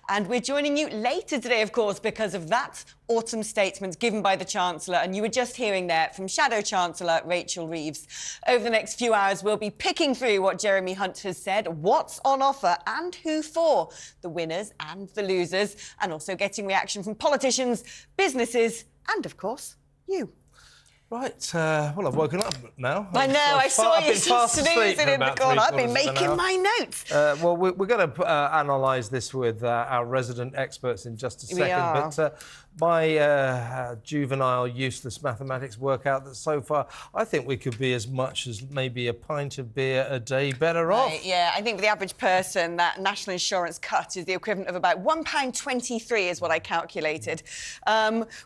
And we're joining you later today, of course, because of that autumn statement given by the Chancellor. And you were just hearing there from Shadow Chancellor Rachel Reeves. Over the next few hours, we'll be picking through what Jeremy Hunt has said, what's on offer and who for, the winners and the losers, and also getting reaction from politicians, businesses and, of course, you. Right, well, I've woken up now. I know, I saw you snoozing in the corner. I've been making my notes. Well, we're going to analyse this with our resident experts in just a second. But my juvenile, useless mathematics work out that so far, I think we could be as much as maybe a pint of beer a day better off. Yeah, I think for the average person, that national insurance cut is the equivalent of about £1.23 is what I calculated,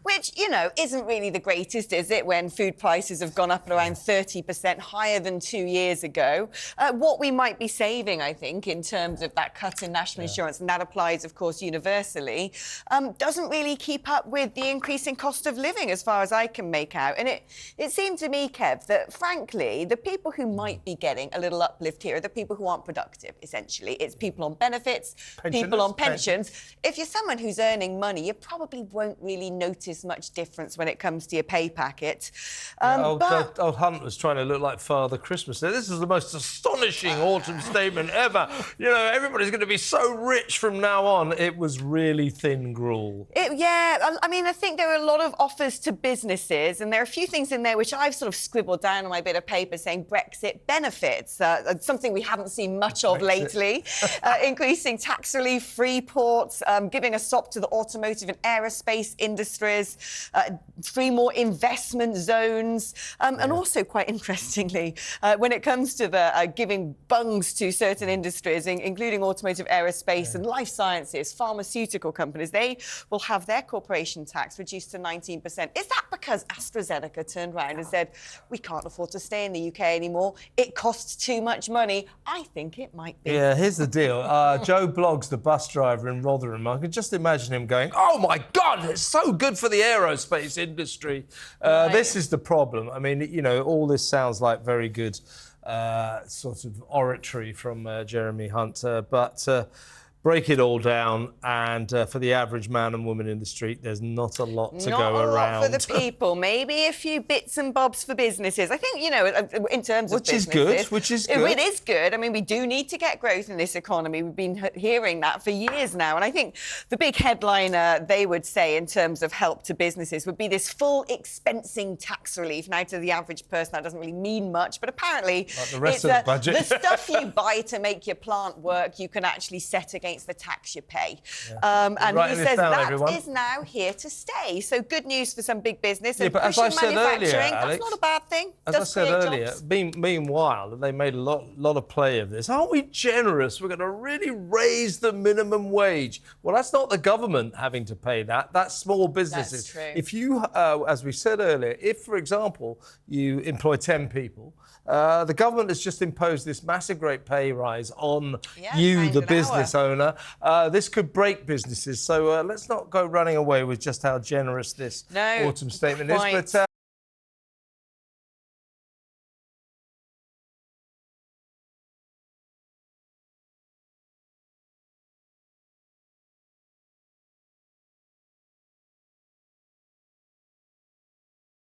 which, you know, isn't really the greatest, is it, when food prices have gone up at around 30% higher than 2 years ago. What we might be saving, I think, in terms of that cut in national insurance, and that applies, of course, universally, doesn't really keep up with the increasing cost of living, as far as I can make out. And it seemed to me, Kev, that, frankly, the people who might be getting a little uplift here are the people who aren't productive, essentially. It's people on benefits, people on pensions. If you're someone who's earning money, you probably won't really notice much difference when it comes to your pay packet. Old Hunt was trying to look like Father Christmas. Now, this is the most astonishing autumn statement ever. You know, everybody's going to be so rich from now on. It was really thin gruel. I mean, I think there are a lot of offers to businesses, and there are a few things in there which I've sort of scribbled down on my bit of paper saying Brexit benefits, something we haven't seen much of lately. Increasing tax relief, free ports, giving a stop to the automotive and aerospace industries, 3 more investment zones, and also, quite interestingly, when it comes to the giving bungs to certain industries, including automotive, aerospace and life sciences, pharmaceutical companies, they will have their corporation tax reduced to 19%. Is that because AstraZeneca turned around and said, we can't afford to stay in the UK anymore, it costs too much money? I think it might be. Yeah, here's the deal. Joe Bloggs, the bus driver in Rotherham, I could just imagine him going, oh, my God, it's so good for the aerospace industry. This is the problem. I mean, you know, all this sounds like very good sort of oratory from Jeremy Hunt, but break it all down, and for the average man and woman in the street, there's not a lot to go around. Not a lot for the people. Maybe a few bits and bobs for businesses. I think, you know, in terms of businesses... Which is good. It is good. I mean, we do need to get growth in this economy. We've been hearing that for years now. And I think the big headliner, they would say, in terms of help to businesses, would be this full expensing tax relief. Now, to the average person, that doesn't really mean much. But apparently, like the rest of the budget. The stuff you buy to make your plant work, you can actually set against the tax you pay. And he says that is now here to stay. So good news for some big business. And but as I said earlier, Alex, that's not a bad thing. As I said earlier, meanwhile, they made a lot of play of this. Aren't we generous? We're going to really raise the minimum wage. Well, that's not the government having to pay that. That's small businesses. That's true. If you, as we said earlier, if, for example, you employ 10 people, the government has just imposed this massive great pay rise on you, the business owner. This could break businesses. So let's not go running away with just how generous this autumn statement is. But